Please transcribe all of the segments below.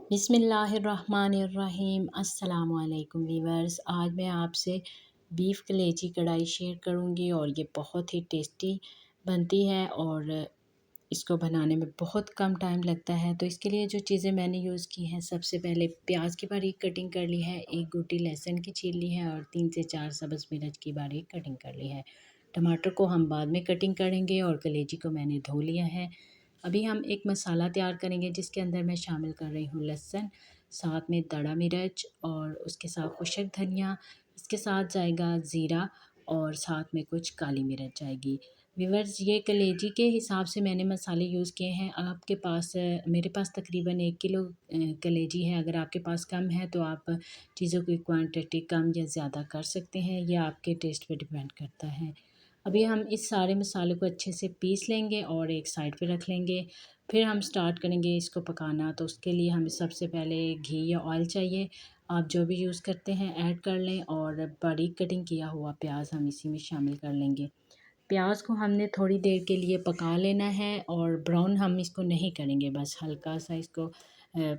बिस्मिल्लाहिर्रहमानिर्रहीम। अस्सलामुअलैकुम वीवर्स। आज मैं आपसे बीफ कलेजी कढ़ाई शेयर करूंगी और ये बहुत ही टेस्टी बनती है और इसको बनाने में बहुत कम टाइम लगता है। तो इसके लिए जो चीज़ें मैंने यूज़ की हैं, सबसे पहले प्याज की बारीक कटिंग कर ली है, एक गुटी लहसुन की छील ली है और 3 से 4 सब्ज़ मिर्च की बारीक कटिंग कर ली है। टमाटर को हम बाद में कटिंग करेंगे और कलेजी को मैंने धो लिया है। अभी हम एक मसाला तैयार करेंगे जिसके अंदर मैं शामिल कर रही हूँ लहसुन, साथ में दड़ा मिर्च और उसके साथ खुशक धनिया, इसके साथ जाएगा ज़ीरा और साथ में कुछ काली मिर्च जाएगी। व्यूअर्स, ये कलेजी के हिसाब से मैंने मसाले यूज़ किए हैं। आपके पास मेरे पास तकरीबन 1 किलो कलेजी है। अगर आपके पास कम है तो आप चीज़ों की क्वांटिटी कम या ज़्यादा कर सकते हैं, यह आपके टेस्ट पे डिपेंड करता है। अभी हम इस सारे मसाले को अच्छे से पीस लेंगे और एक साइड पे रख लेंगे। फिर हम स्टार्ट करेंगे इसको पकाना। तो उसके लिए हमें सबसे पहले घी या ऑयल चाहिए, आप जो भी यूज़ करते हैं ऐड कर लें और बारीक कटिंग किया हुआ प्याज हम इसी में शामिल कर लेंगे। प्याज को हमने थोड़ी देर के लिए पका लेना है और ब्राउन हम इसको नहीं करेंगे, बस हल्का सा इसको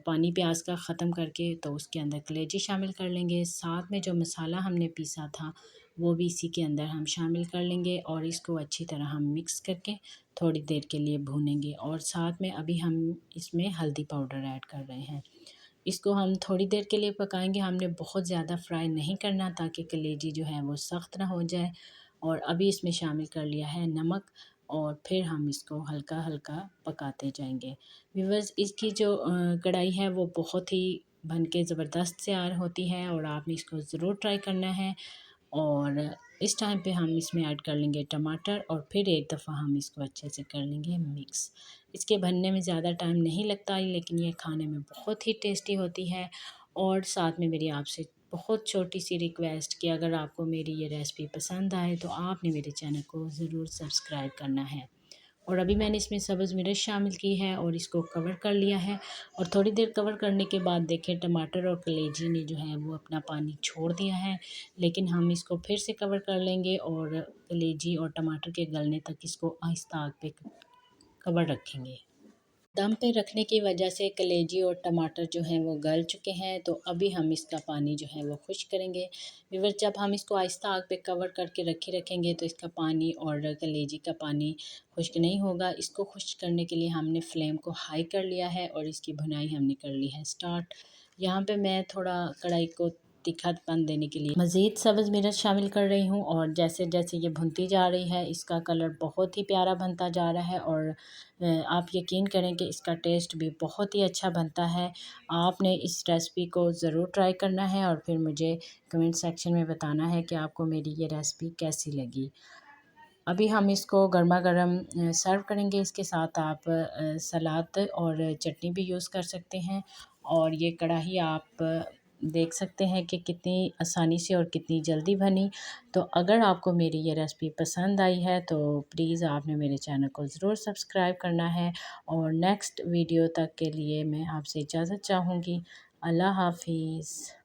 पानी प्याज का ख़त्म करके तो उसके अंदर कलेजी शामिल कर लेंगे। साथ में जो मसाला हमने पीसा था वो भी इसी के अंदर हम शामिल कर लेंगे और इसको अच्छी तरह हम मिक्स करके थोड़ी देर के लिए भूनेंगे। और साथ में अभी हम इसमें हल्दी पाउडर ऐड कर रहे हैं। इसको हम थोड़ी देर के लिए पकाएंगे, हमने बहुत ज़्यादा फ्राई नहीं करना ताकि कलेजी जो है वो सख्त ना हो जाए। और अभी इसमें शामिल कर लिया है नमक और फिर हम इसको हल्का हल्का पकाते जाएंगे। व्यूअर्स, इसकी जो कढ़ाई है वो बहुत ही बन के ज़बरदस्त तैयार होती है और आपने इसको ज़रूर ट्राई करना है। और इस टाइम पे हम इसमें ऐड कर लेंगे टमाटर और फिर एक दफ़ा हम इसको अच्छे से कर लेंगे मिक्स। इसके बनने में ज़्यादा टाइम नहीं लगता, लेकिन ये खाने में बहुत ही टेस्टी होती है। और साथ में मेरी आपसे बहुत छोटी सी रिक्वेस्ट कि अगर आपको मेरी ये रेसिपी पसंद आए तो आपने मेरे चैनल को ज़रूर सब्सक्राइब करना है। और अभी मैंने इसमें सब्ज़ मिर्च शामिल की है और इसको कवर कर लिया है। और थोड़ी देर कवर करने के बाद देखें टमाटर और कलेजी ने जो है वो अपना पानी छोड़ दिया है, लेकिन हम इसको फिर से कवर कर लेंगे और कलेजी और टमाटर के गलने तक इसको आहिस्ता आग पे कवर रखेंगे। दम पे रखने की वजह से कलेजी और टमाटर जो हैं वो गल चुके हैं, तो अभी हम इसका पानी जो है वो खुश्क करेंगे। व्यूअर्स, जब हम इसको आहिस्ता आग पे कवर करके रखेंगे तो इसका पानी और कलेजी का पानी खुश्क नहीं होगा। इसको खुश्क करने के लिए हमने फ्लेम को हाई कर लिया है और इसकी भुनाई हमने कर ली है स्टार्ट। यहाँ पे मैं थोड़ा कढ़ाई को तीखापन देने के लिए मज़ीद सब्ज़ मिर्च शामिल कर रही हूँ और जैसे जैसे ये भुनती जा रही है इसका कलर बहुत ही प्यारा बनता जा रहा है और आप यकीन करें कि इसका टेस्ट भी बहुत ही अच्छा बनता है। आपने इस रेसिपी को ज़रूर ट्राई करना है और फिर मुझे कमेंट सेक्शन में बताना है कि आपको मेरी ये रेसिपी कैसी लगी। अभी हम इसको गर्मा गर्म सर्व करेंगे। इसके साथ आप सलाद और चटनी भी यूज़ कर सकते हैं। और ये कढ़ाई आप देख सकते हैं कि कितनी आसानी से और कितनी जल्दी बनी। तो अगर आपको मेरी ये रेसिपी पसंद आई है तो प्लीज़ आपने मेरे चैनल को ज़रूर सब्सक्राइब करना है। और नेक्स्ट वीडियो तक के लिए मैं आपसे इजाज़त चाहूँगी। अल्लाह हाफ़िज़।